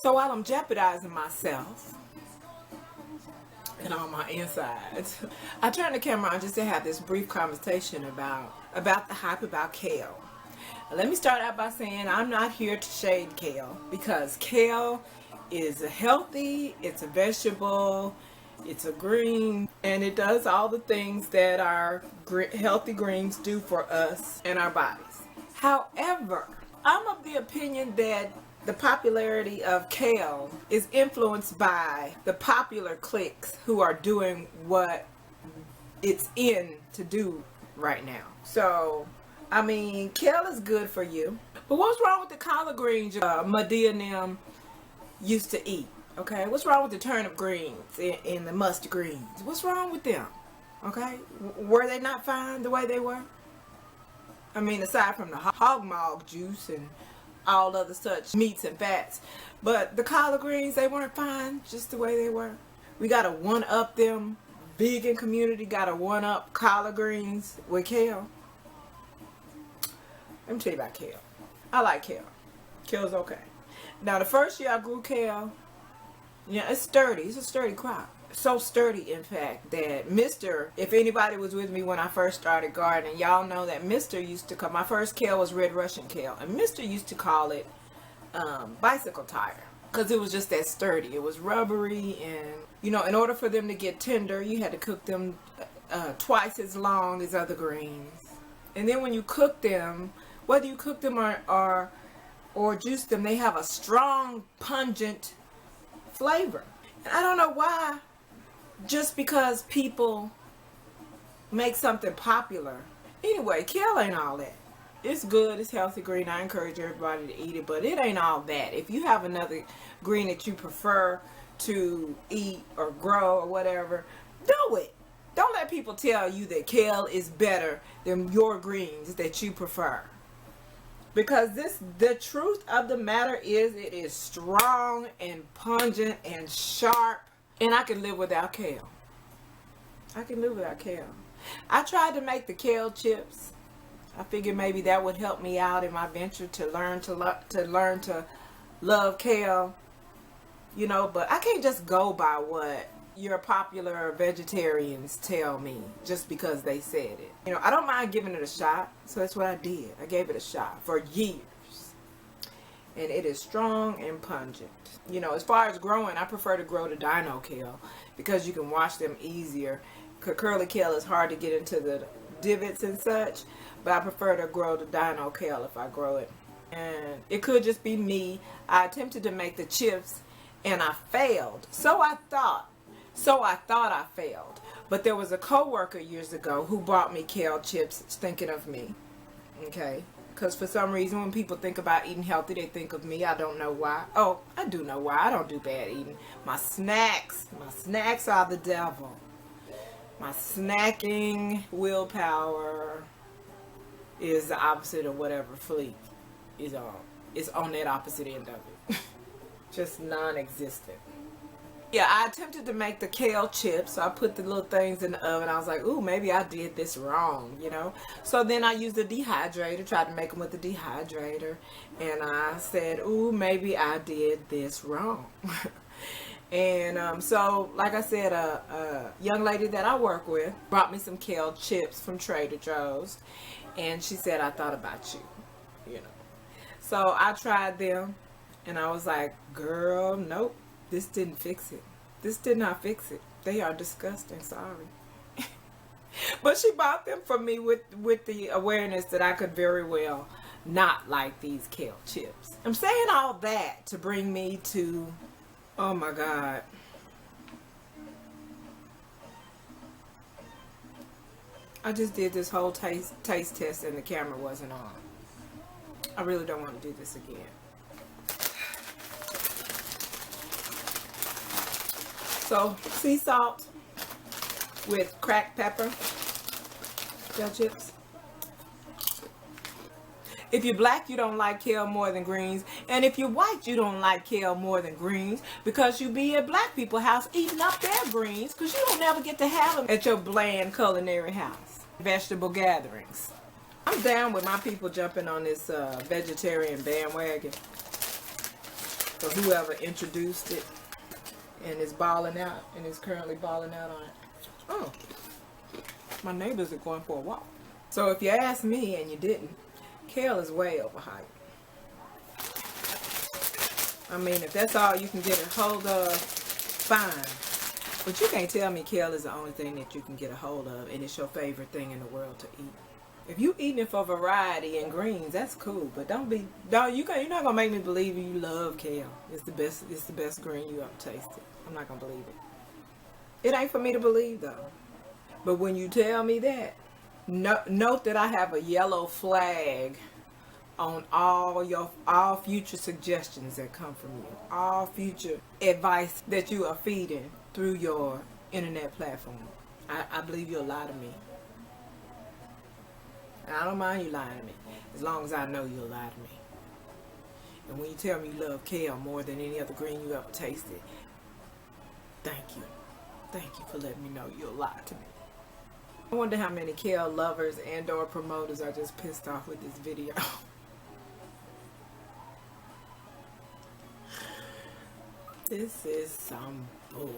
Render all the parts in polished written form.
So while I'm jeopardizing myself and all my insides, I turned the camera on just to have this brief conversation about the hype about kale. Let me start out by saying I'm not here to shade kale, because kale is healthy, it's a vegetable, it's a green, and it does all the things that our healthy greens do for us and our bodies. However, I'm of the opinion that the popularity of kale is influenced by the popular cliques who are doing what it's in to do right now. So, I mean, kale is good for you. But what's wrong with the collard greens Medea and them used to eat? Okay, what's wrong with the turnip greens and the mustard greens? What's wrong with them? Okay, were they not fine the way they were? I mean, aside from the hog maw juice and all other such meats and fats, but the collard greens, they weren't fine just the way they were. We gotta one-up them. Vegan community gotta one-up collard greens with kale. Let me tell you about kale. I like kale. Kale's okay. Now, the first year I grew kale, yeah, it's sturdy. It's a sturdy crop. So sturdy, in fact, that Mr., if anybody was with me when I first started gardening, y'all know that Mr. used to call, my first kale was red Russian kale, and Mr. used to call it bicycle tire, because it was just that sturdy. It was rubbery, and, you know, in order for them to get tender, you had to cook them twice as long as other greens. And then when you cook them, whether you cook them or juice them, they have a strong, pungent flavor. And I don't know why, just because people make something popular. Anyway, kale ain't all that. It's good, it's healthy green. I encourage everybody to eat it, but it ain't all that. If you have another green that you prefer to eat or grow or whatever, do it. Don't let people tell you that kale is better than your greens that you prefer. Because the truth of the matter is, it is strong and pungent and sharp. And I can live without kale. I can live without kale. I tried to make the kale chips. I figured maybe that would help me out in my venture to learn to love kale. You know, but I can't just go by what your popular vegetarians tell me just because they said it. You know, I don't mind giving it a shot, so that's what I did. I gave it a shot for years. And it is strong and pungent. You know, as far as growing, I prefer to grow the dino kale because you can wash them easier. Curly kale is hard to get into the divots and such, but I prefer to grow the dino kale if I grow it. And it could just be me. I attempted to make the chips and I failed. So I thought I failed. But there was a co-worker years ago who bought me kale chips thinking of me. Okay? Because for some reason when people think about eating healthy, they think of me. I don't know why. Oh, I do know why. I don't do bad eating. My snacks are the devil. My snacking willpower is the opposite of whatever Fleek is on. It's on that opposite end of it. Just non-existent. Yeah, I attempted to make the kale chips, so I put the little things in the oven. I was like, ooh, maybe I did this wrong, you know. So then I used a dehydrator, tried to make them with a dehydrator, and I said, ooh, maybe I did this wrong. And so, like I said, a young lady that I work with brought me some kale chips from Trader Joe's, and she said, I thought about you, you know. So I tried them, and I was like, girl, nope. This didn't fix it. This did not fix it. They are disgusting. Sorry. But she bought them for me with the awareness that I could very well not like these kale chips. I'm saying all that to bring me to, oh my God. I just did this whole taste test and the camera wasn't on. I really don't want to do this again. So, sea salt with cracked pepper, kale chips. If you're black, you don't like kale more than greens. And if you're white, you don't like kale more than greens because you be at black people's house eating up their greens because you don't never get to have them at your bland culinary house. Vegetable gatherings. I'm down with my people jumping on this vegetarian bandwagon. for whoever introduced it and is balling out and is currently balling out on it. Oh, my neighbors are going for a walk. So if you ask me and you didn't, kale is way overhyped. I mean, if that's all you can get a hold of, fine. But you can't tell me kale is the only thing that you can get a hold of and it's your favorite thing in the world to eat. If you eating it for variety and greens, that's cool. But you're not gonna make me believe you love kale. It's the best green you ever tasted. I'm not gonna believe it. It ain't for me to believe though. But when you tell me that, note that I have a yellow flag on all future suggestions that come from you, all future advice that you are feeding through your internet platform. I believe you'll lie to me. And I don't mind you lying to me, as long as I know you'll lie to me. And when you tell me you love kale more than any other green you ever tasted, thank you. Thank you for letting me know you'll lie to me. I wonder how many kale lovers and or promoters are just pissed off with this video. This is some bullshit.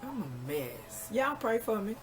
I'm a mess. Y'all pray for me.